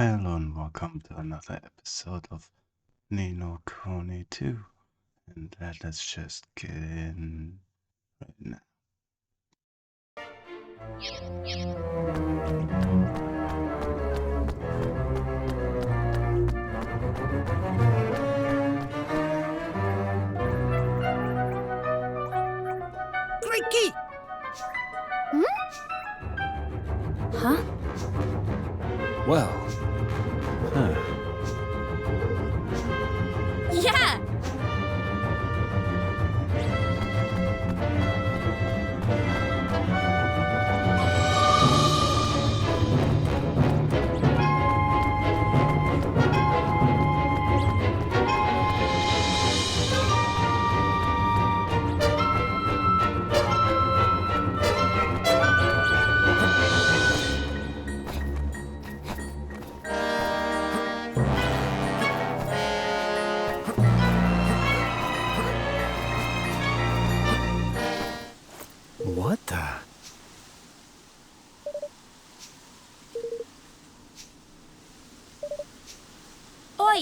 Hello and welcome to another episode of Nino Kuni 2. And let's just get in right now. Great key! Huh? Well, huh. Yeah! What the? Oi!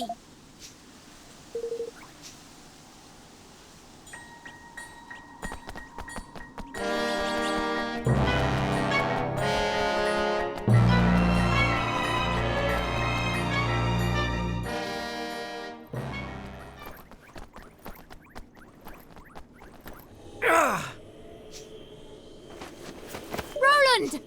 Roland!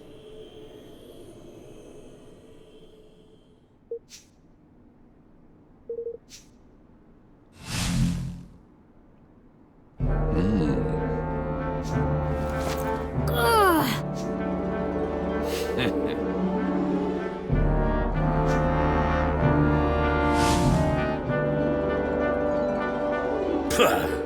Ugh.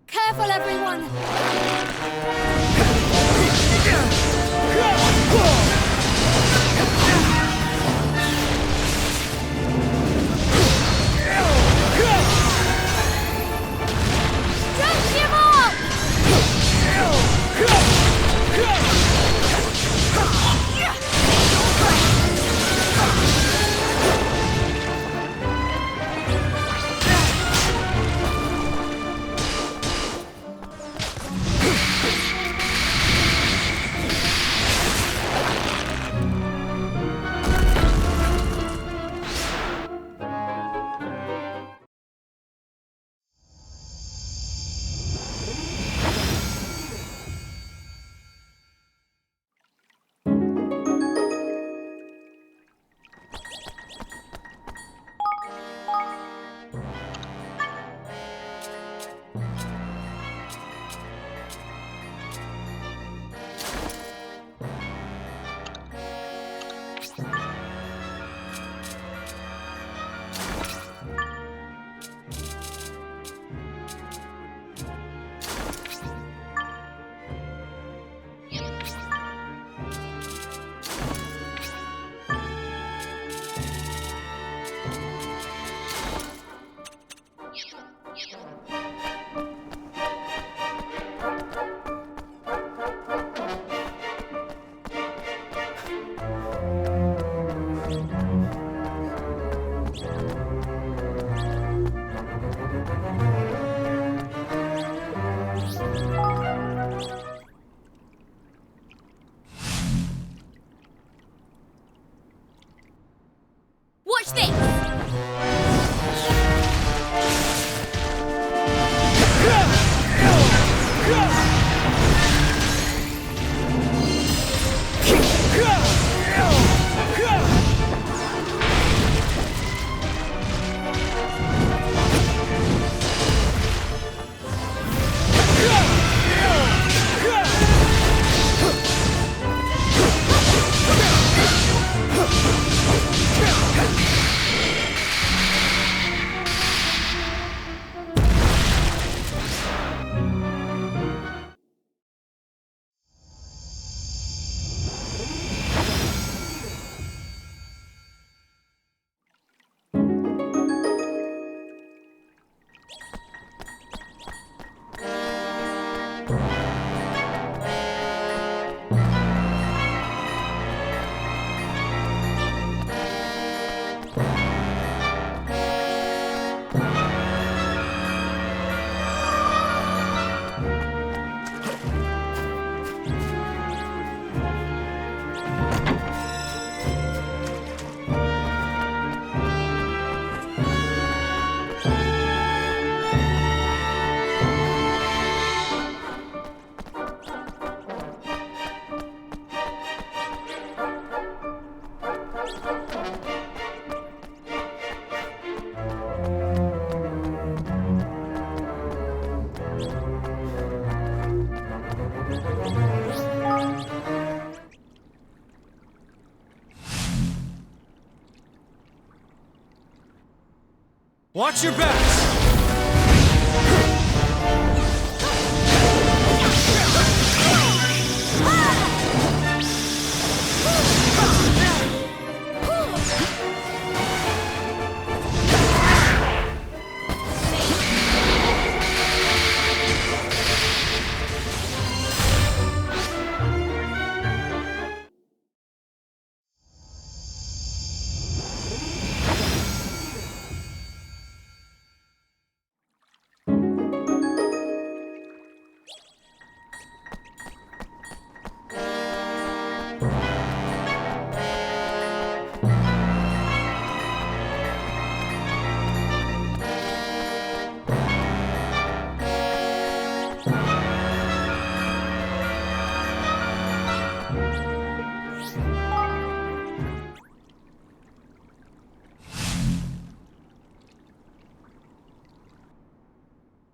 Careful, everyone! Don't give up! Watch your backs!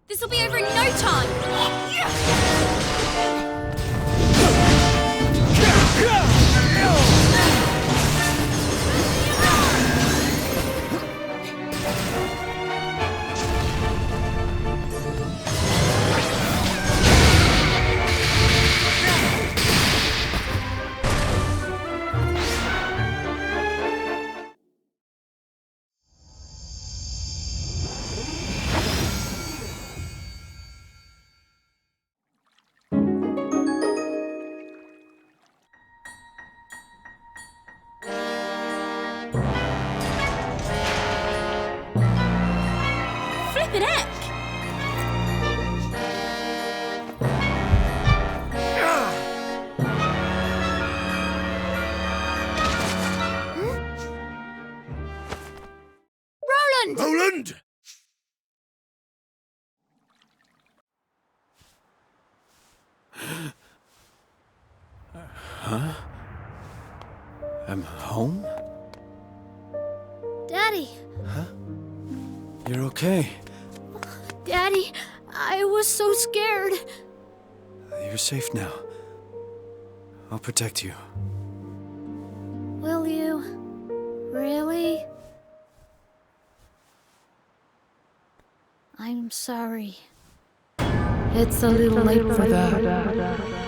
This'll be over in no time! Flippin' heck! Roland! Roland! Huh? I'm home? Daddy! You're okay. Daddy, I was so scared. You're safe now. I'll protect you. Will you? Really? I'm sorry. It's a little late for that.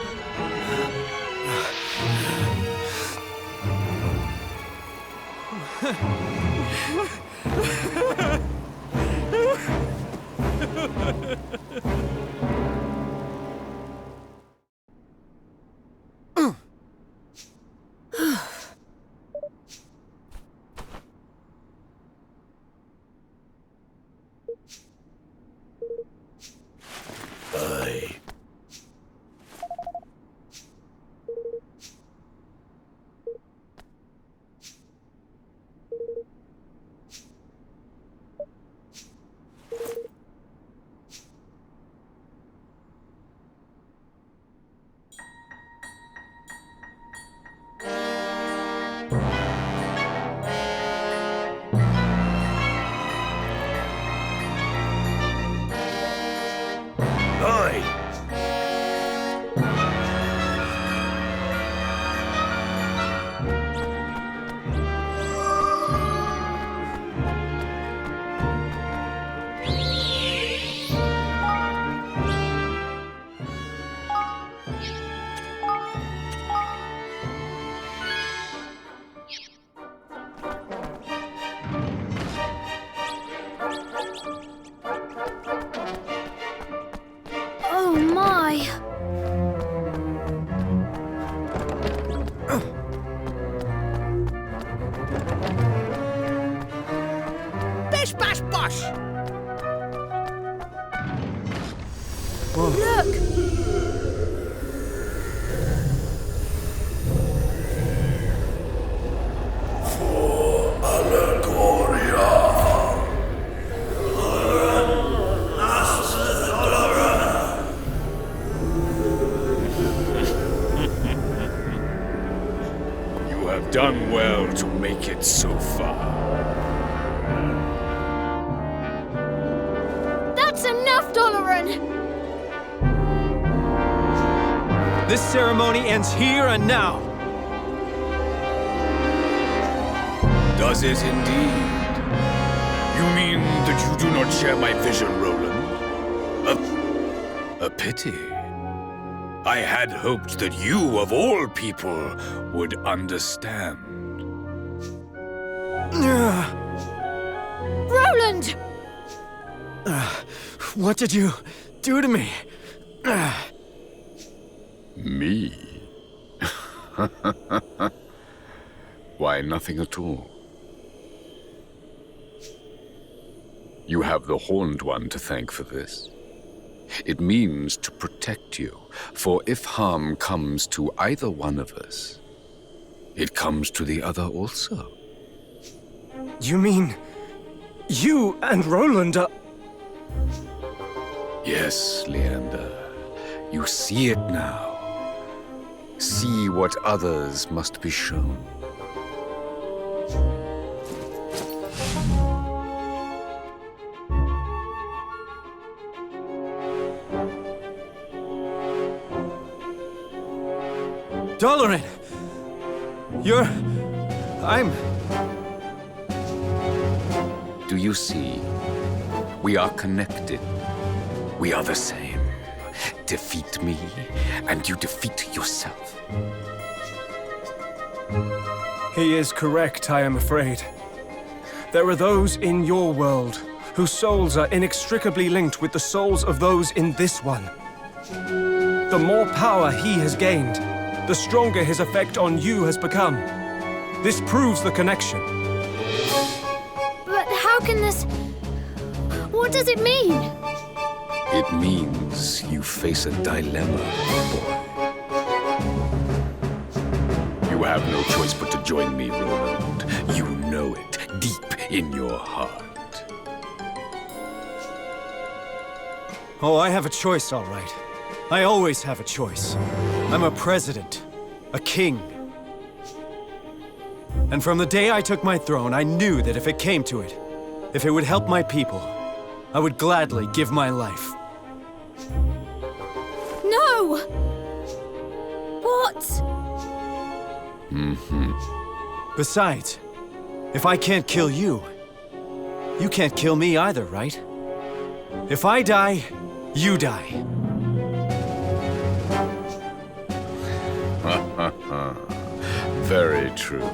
my. Bish bash bosh! Look! You have done well to make it so far. That's enough, Doloran! This ceremony ends here and now. Does it indeed? You mean that you do not share my vision, Roland? A pity. I had hoped that you, of all people, would understand. Roland! What did you do to me? Me? Why, nothing at all. You have the Horned One to thank for this. It means to protect you, for if harm comes to either one of us, it comes to the other also. You mean you and Roland are... Yes, Leander. You see it now. See what others must be shown. Doloran! I'm... Do you see? We are connected. We are the same. Defeat me, and you defeat yourself. He is correct, I am afraid. There are those in your world whose souls are inextricably linked with the souls of those in this one. The more power he has gained, the stronger his effect on you has become. This proves the connection. But how can this... What does it mean? It means you face a dilemma, boy. You have no choice but to join me, Roland. You know it, deep in your heart. Oh, I have a choice, all right. I always have a choice. I'm a president, a king. And from the day I took my throne, I knew that if it came to it, if it would help my people, I would gladly give my life. No! What? Besides, if I can't kill you, you can't kill me either, right? If I die, you die. Very true.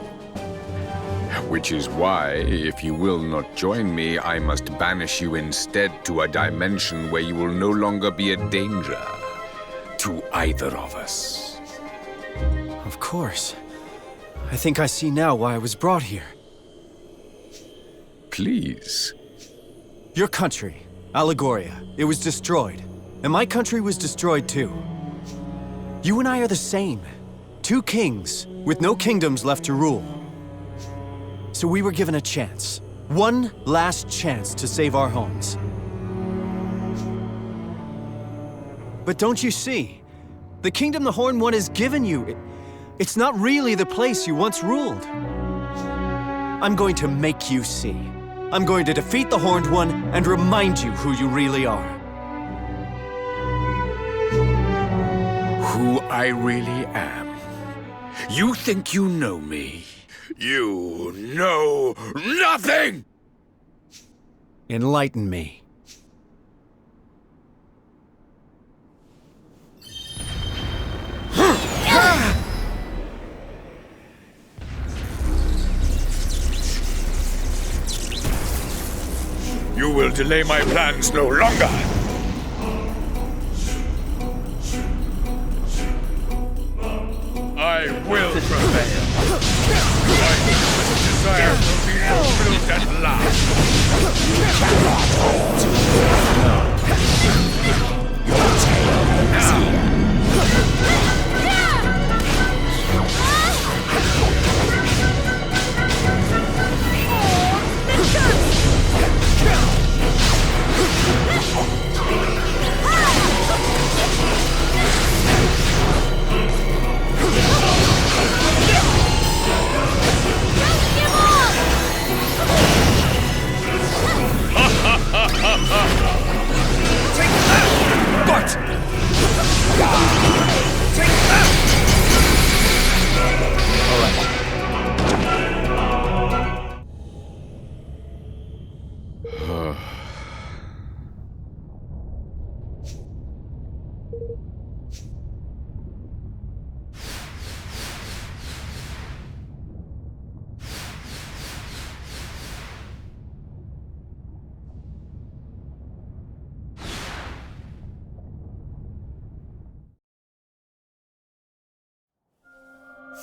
Which is why, if you will not join me, I must banish you instead to a dimension where you will no longer be a danger to either of us. Of course. I think I see now why I was brought here. Please. Your country, Allegoria, it was destroyed. And my country was destroyed too. You and I are the same. Two kings, with no kingdoms left to rule. So we were given a chance. One last chance to save our homes. But don't you see? The kingdom the Horned One has given you, it's not really the place you once ruled. I'm going to make you see. I'm going to defeat the Horned One and remind you who you really are. Who I really am. You think you know me? You know nothing! Enlighten me. You will delay my plans no longer. I will prevail. My deepest desire will be fulfilled at last.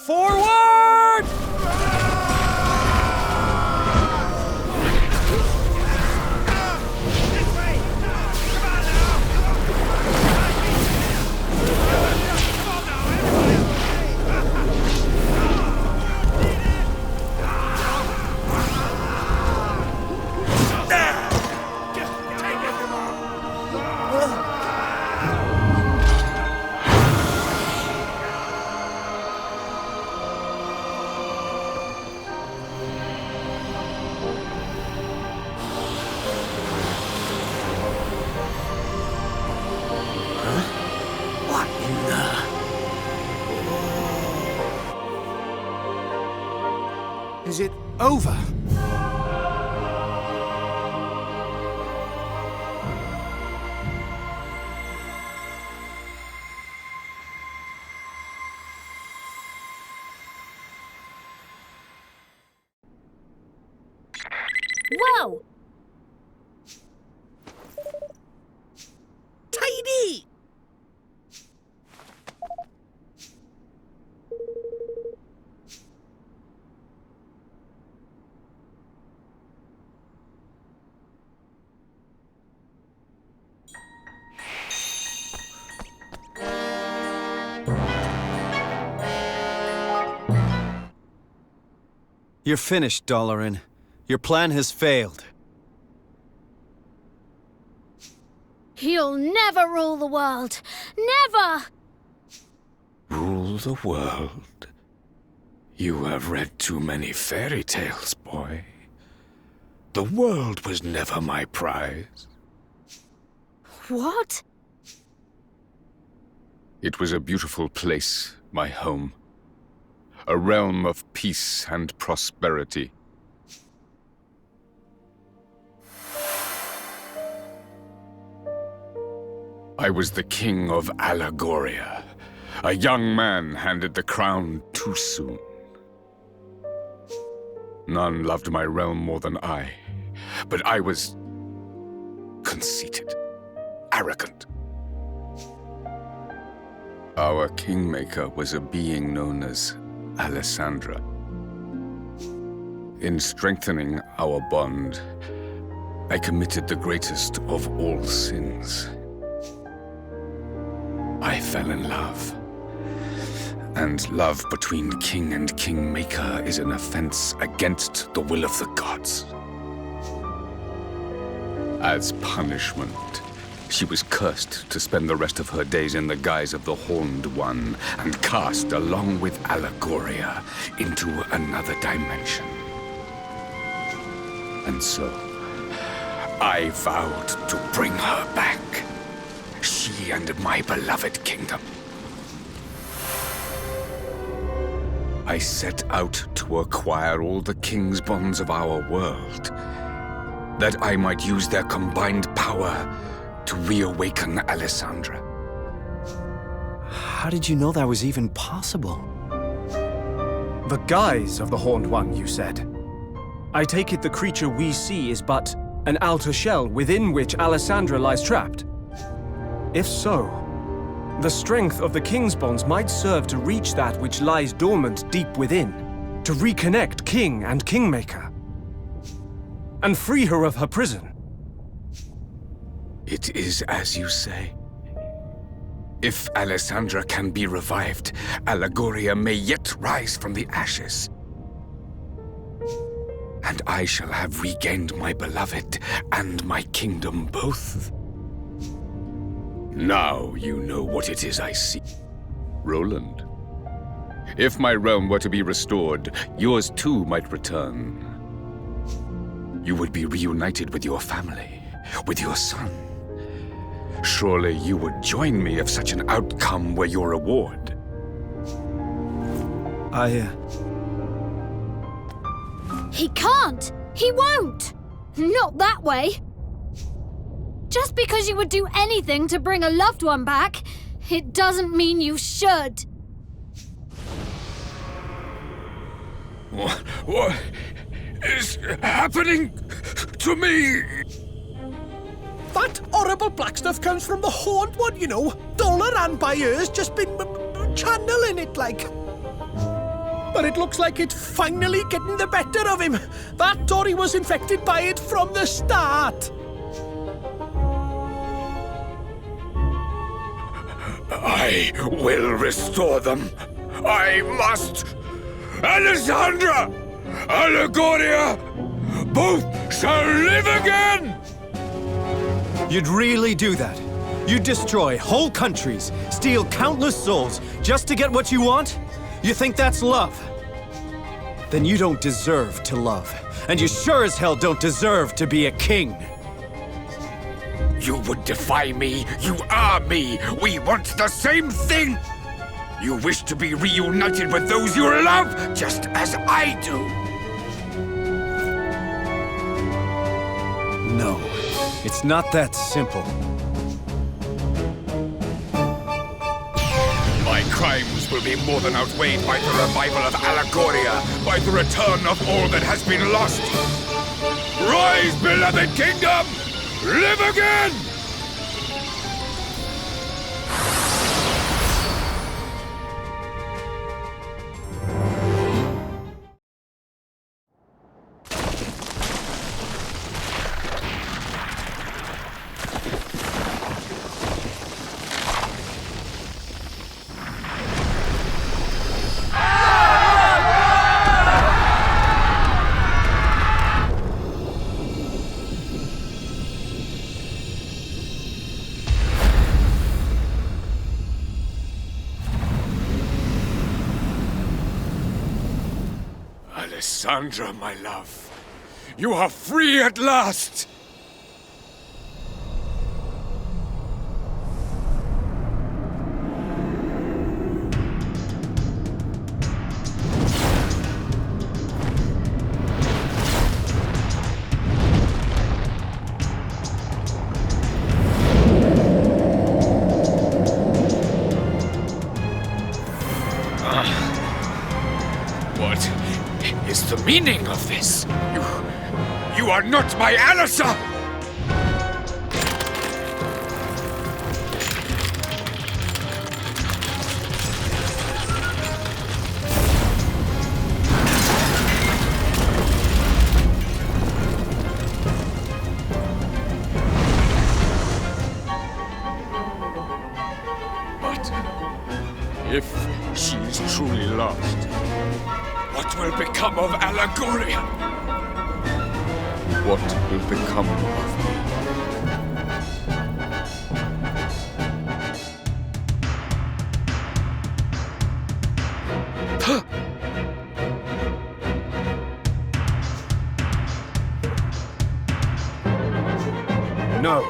Forward! Is it over? Whoa! Tidy! You're finished, Dalaran. Your plan has failed. You'll never rule the world. Never! Rule the world? You have read too many fairy tales, boy. The world was never my prize. What? It was a beautiful place, my home. A realm of peace and prosperity. I was the king of Allegoria. A young man handed the crown too soon. None loved my realm more than I, but I was conceited, arrogant. Our kingmaker was a being known as Alessandra. In strengthening our bond, I committed the greatest of all sins. I fell in love. And love between king and kingmaker is an offense against the will of the gods. As punishment, she was cursed to spend the rest of her days in the guise of the Horned One and cast along with Allegoria into another dimension. And so, I vowed to bring her back. She and my beloved kingdom. I set out to acquire all the king's bonds of our world, that I might use their combined power to reawaken Alessandra. How did you know that was even possible? The guise of the Horned One, you said. I take it the creature we see is but an outer shell within which Alessandra lies trapped. If so, The strength of the King's bonds might serve to reach that which lies dormant deep within, to reconnect King and Kingmaker, and free her of her prison. It is as you say. If Alessandra can be revived, Allegoria may yet rise from the ashes. And I shall have regained my beloved and my kingdom both. Now you know what it is I seek. Roland, if my realm were to be restored, yours too might return. You would be reunited with your family, with your son. Surely you would join me if such an outcome were your reward. He can't! He won't! Not that way! Just because you would do anything to bring a loved one back, it doesn't mean you should. What is happening to me? That horrible black stuff comes from the Horned One, you know. Dollar and by ears just been channeling it like. But it looks like it's finally getting the better of him. That Tory was infected by it from the start. I will restore them. I must. Alessandra! Allegoria! Both shall live again! You'd really do that? You'd destroy whole countries, steal countless souls, just to get what you want? You think that's love? Then you don't deserve to love. And you sure as hell don't deserve to be a king. You would defy me. You are me. We want the same thing. You wish to be reunited with those you love, just as I do. No, it's not that simple. My crimes will be more than outweighed by the revival of Allegoria, by the return of all that has been lost. Rise, beloved kingdom! Live again! Alessandra, my love, you are free at last! What is the meaning of this? You are not my Alissa! But if she is truly lost, what will become of Allegoria? What will become of me? No.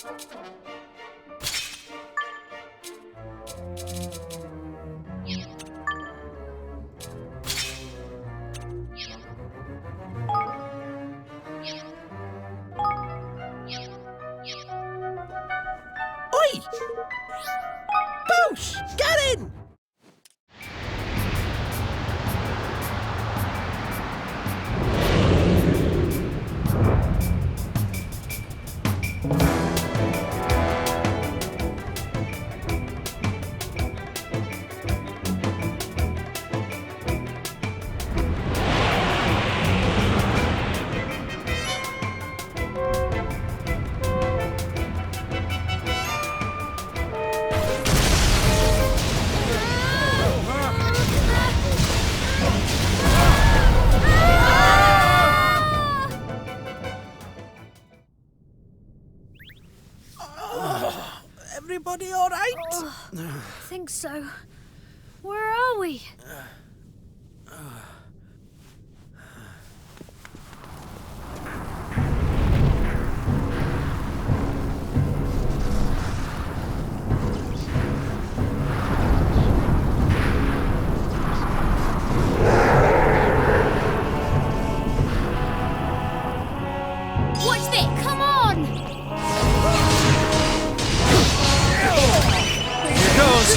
Oi! Boos! Get in! Everybody all right? I think so. Where are we? Watch this! Come on! Here goes!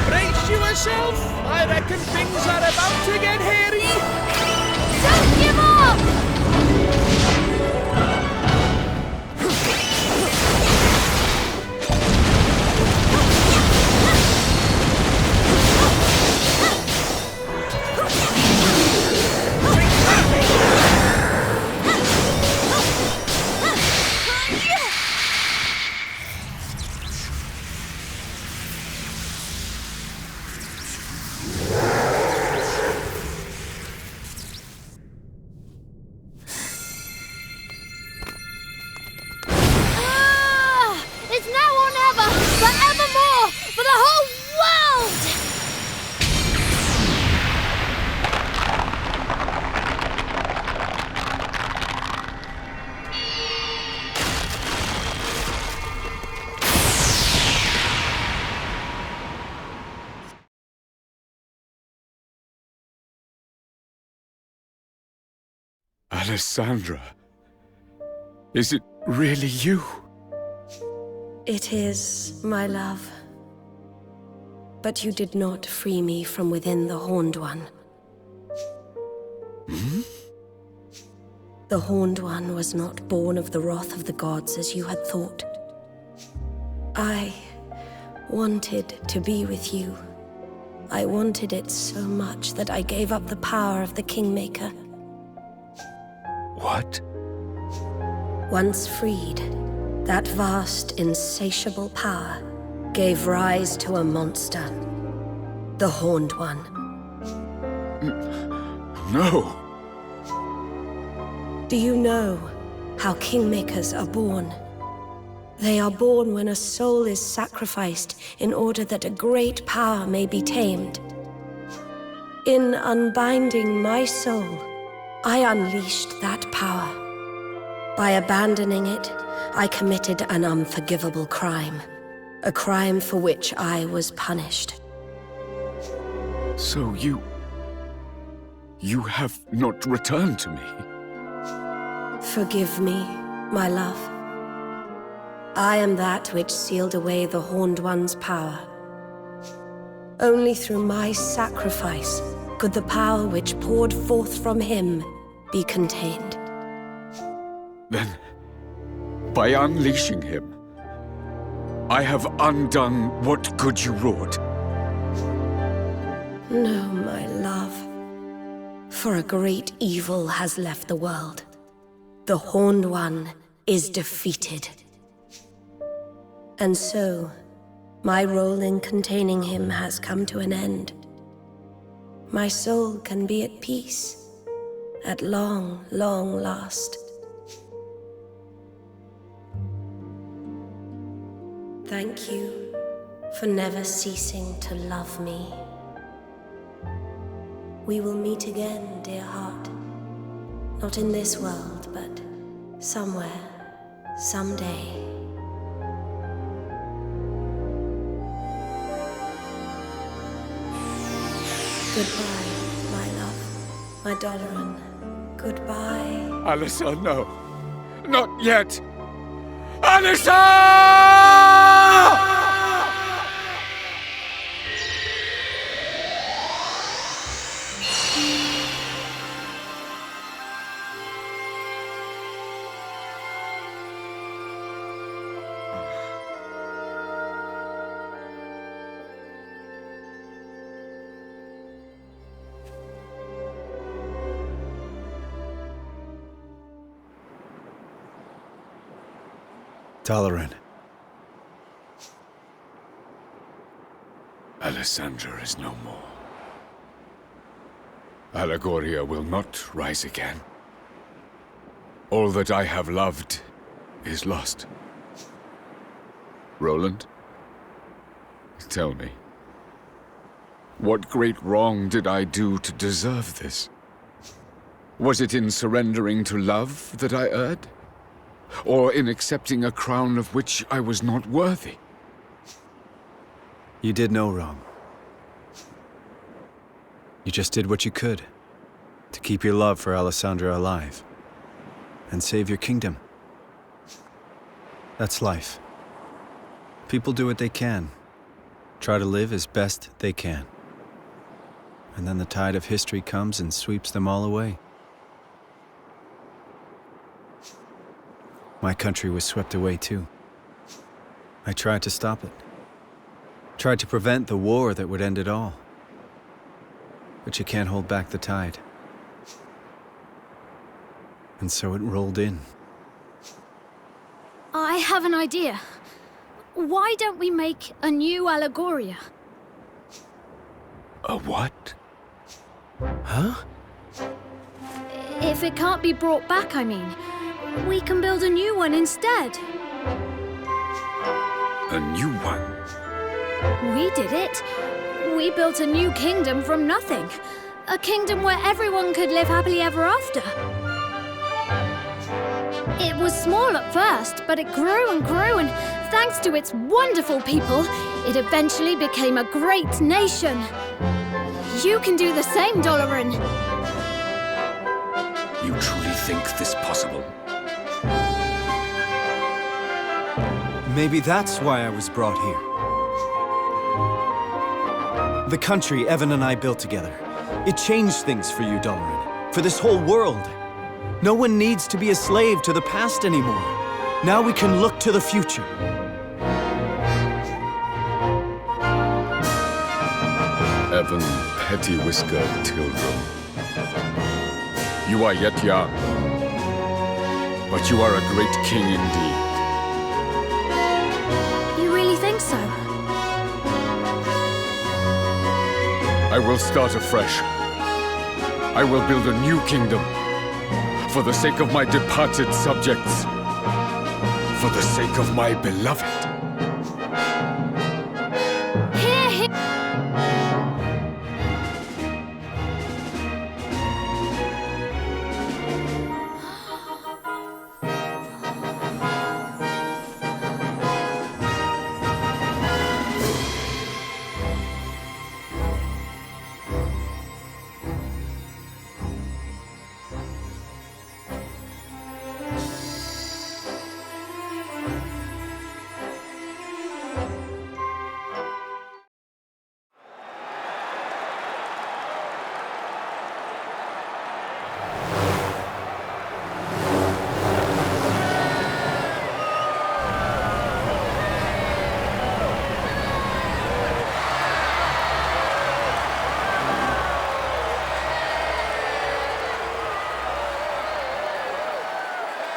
Brace yourself! I reckon things are about to get hairy! Don't give up! It's now or never! Forevermore! For the whole world! Alessandra, is it really you? It is, my love. But you did not free me from within the Horned One. The Horned One was not born of the wrath of the gods as you had thought. I wanted to be with you. I wanted it so much that I gave up the power of the Kingmaker. What? Once freed, that vast, insatiable power gave rise to a monster. The Horned One. No. Do you know how Kingmakers are born? They are born when a soul is sacrificed in order that a great power may be tamed. In unbinding my soul, I unleashed that power. By abandoning it, I committed an unforgivable crime. A crime for which I was punished. So you have not returned to me. Forgive me, my love. I am that which sealed away the Horned One's power. Only through my sacrifice could the power which poured forth from him be contained. Then, by unleashing him, I have undone what good you wrought. No, my love. For a great evil has left the world. The Horned One is defeated. And so, my role in containing him has come to an end. My soul can be at peace, at long, long last. Thank you for never ceasing to love me. We will meet again, dear heart. Not in this world, but somewhere, someday. Goodbye, my love, my Doloran. Goodbye. Alyssa, no. Not yet. Alyssa! Doloran. Alessandra is no more. Allegoria will not rise again. All that I have loved is lost. Roland, tell me, what great wrong did I do to deserve this? Was it in surrendering to love that I erred? Or in accepting a crown of which I was not worthy? You did no wrong. You just did what you could to keep your love for Alessandra alive and save your kingdom. That's life. People do what they can, try to live as best they can. And then the tide of history comes and sweeps them all away. My country was swept away too. I tried to stop it. Tried to prevent the war that would end it all. But you can't hold back the tide. And so it rolled in. I have an idea. Why don't we make a new Allegoria? A what? Huh? If it can't be brought back, I mean. We can build a new one instead. A new one? We did it. We built a new kingdom from nothing. A kingdom where everyone could live happily ever after. It was small at first, but it grew and grew, and thanks to its wonderful people, it eventually became a great nation. You can do the same, Doloran. You truly think this possible? Maybe that's why I was brought here. The country Evan and I built together. It changed things for you, Doloran. For this whole world. No one needs to be a slave to the past anymore. Now we can look to the future. Evan Petty-Whisker Tildrum. You are yet young, but you are a great king indeed. You really think so? I will start afresh. I will build a new kingdom. For the sake of my departed subjects. For the sake of my beloved. Hear him!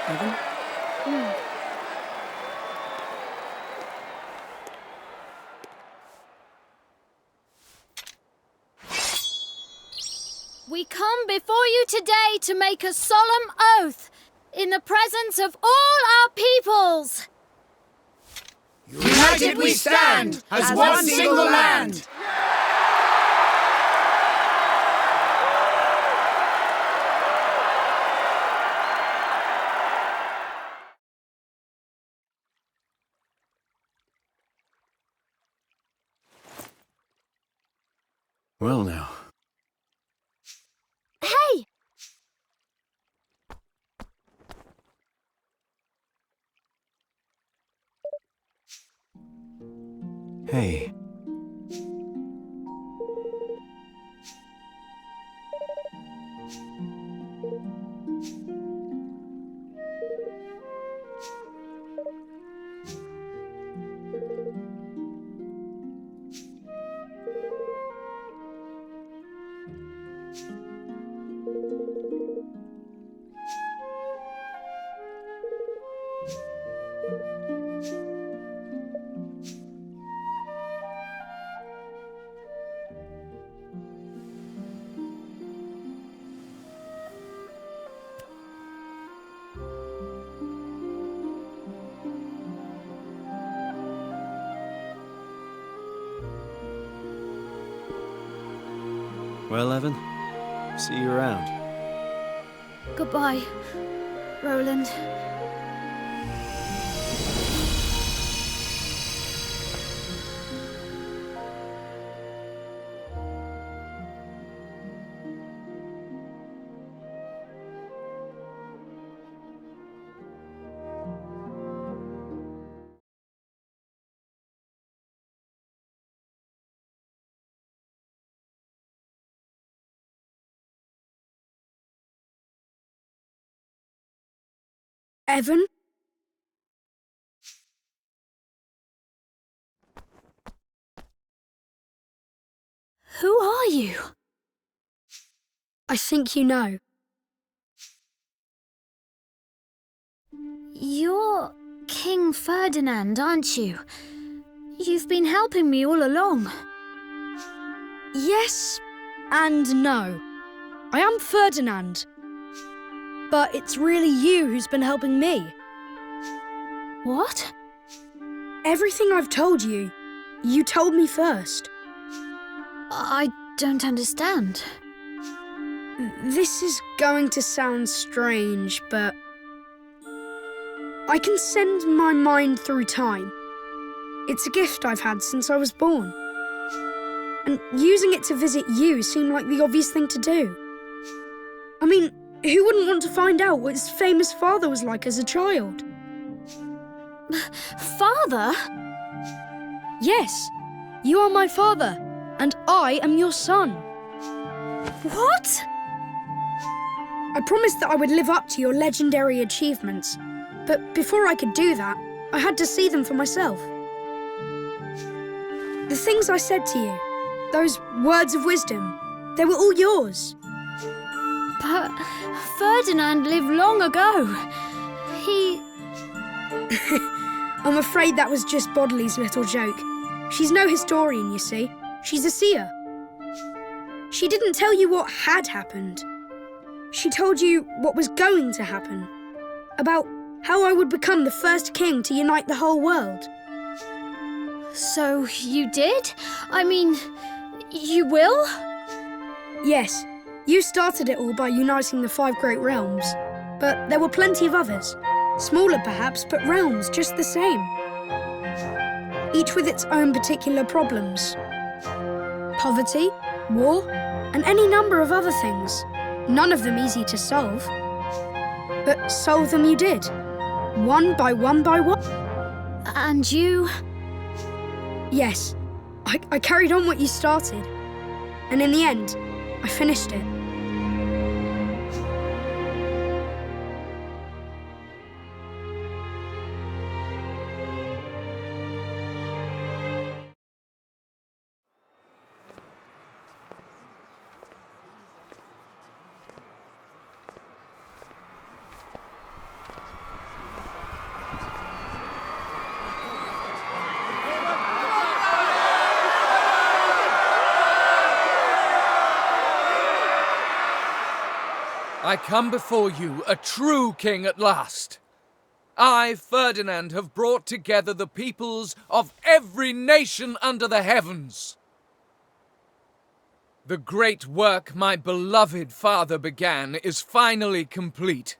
Evan? We come before you today to make a solemn oath in the presence of all our peoples. United we stand as one single land. Well now. Hey! Hey. Well, Evan, see you around. Goodbye, Roland. Evan? Who are you? I think you know. You're King Ferdinand, aren't you? You've been helping me all along. Yes and no. I am Ferdinand. But it's really you who's been helping me. What? Everything I've told you, you told me first. I don't understand. This is going to sound strange, but I can send my mind through time. It's a gift I've had since I was born. And using it to visit you seemed like the obvious thing to do. I mean, who wouldn't want to find out what his famous father was like as a child? Father? Yes, you are my father, and I am your son. What? I promised that I would live up to your legendary achievements, but before I could do that, I had to see them for myself. The things I said to you, those words of wisdom, they were all yours. But Ferdinand lived long ago. He... I'm afraid that was just Bodley's little joke. She's no historian, you see. She's a seer. She didn't tell you what had happened. She told you what was going to happen. About how I would become the first king to unite the whole world. So you did? I mean, you will? Yes, you started it all by uniting the 5 great realms. But there were plenty of others. Smaller perhaps, but realms just the same. Each with its own particular problems. Poverty, war, and any number of other things. None of them easy to solve. But solve them you did. One by one by one. And you? Yes, I carried on what you started. And in the end, I finished it. I come before you, a true king at last. I, Ferdinand, have brought together the peoples of every nation under the heavens. The great work my beloved father began is finally complete,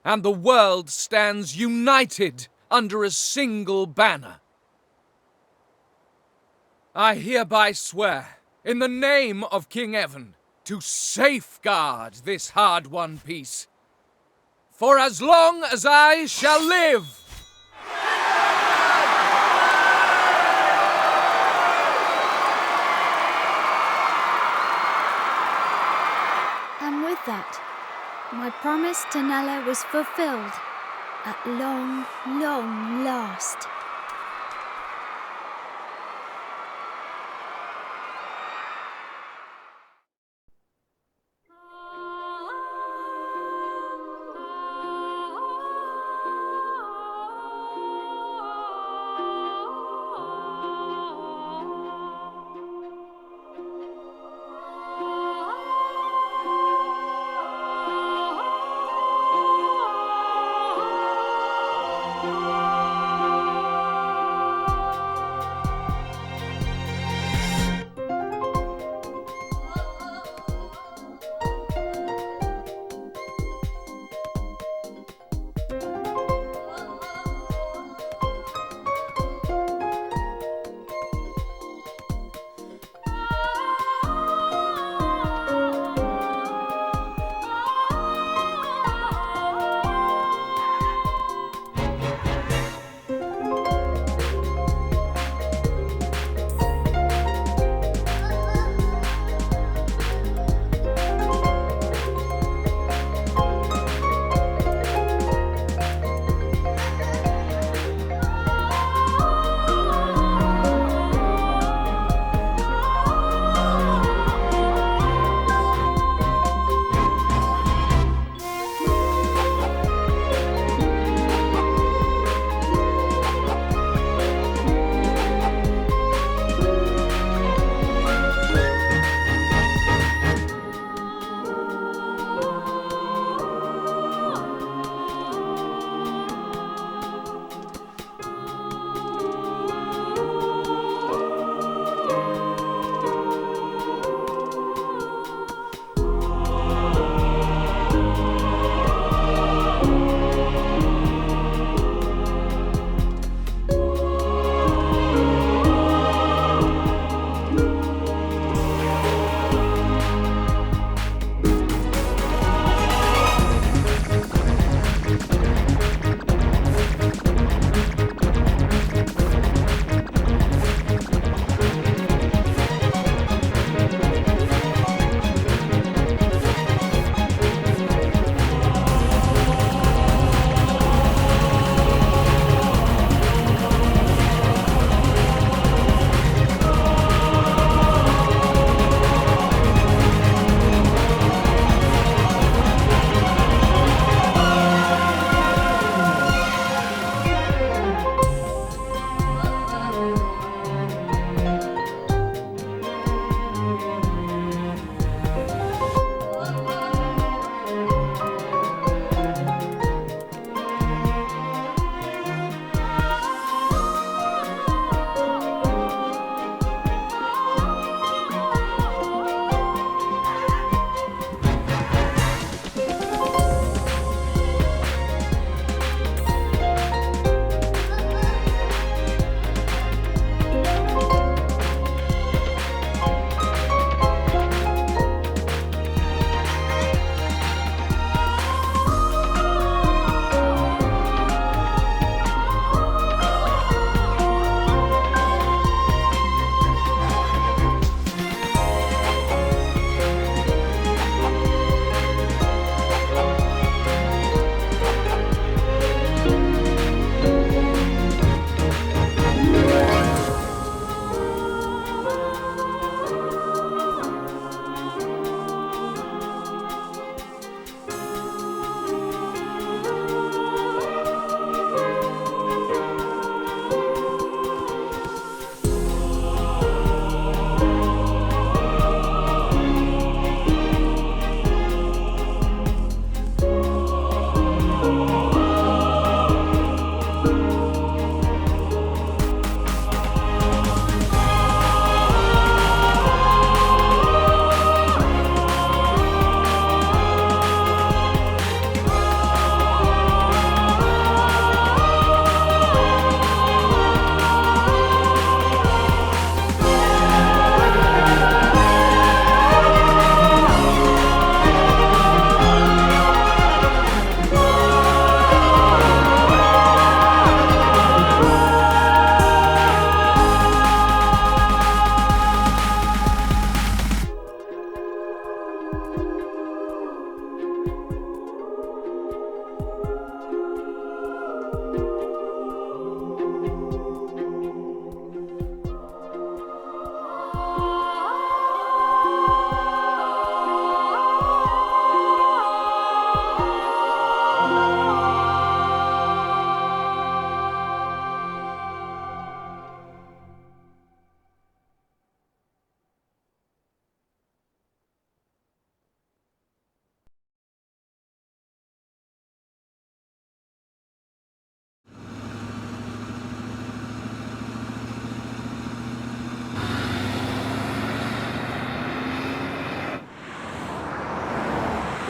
and the world stands united under a single banner. I hereby swear, in the name of King Evan, to safeguard this hard-won peace, for as long as I shall live. And with that, my promise to Nella was fulfilled at long, long last.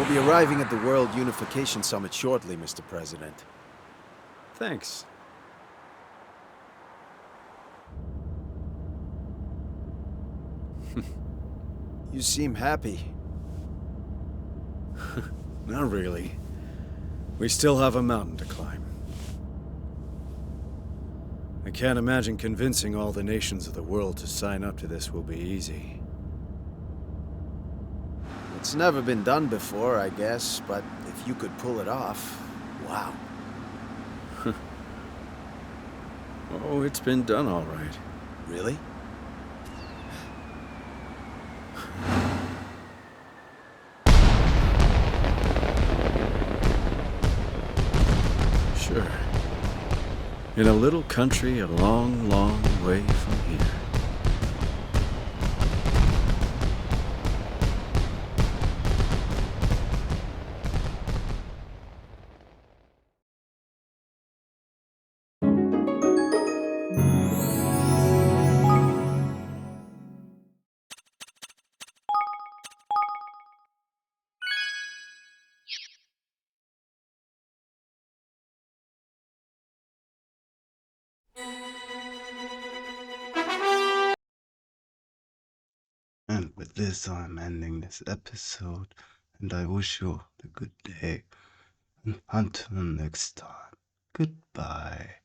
We'll be arriving at the World Unification Summit shortly, Mr. President. Thanks. You seem happy. Not really. We still have a mountain to climb. I can't imagine convincing all the nations of the world to sign up to this will be easy. It's never been done before, I guess, but if you could pull it off, wow. Oh, it's been done all right. Really? Sure. In a little country a long, long way from here. And with this, I'm ending this episode, and I wish you a good day. And until next time, goodbye.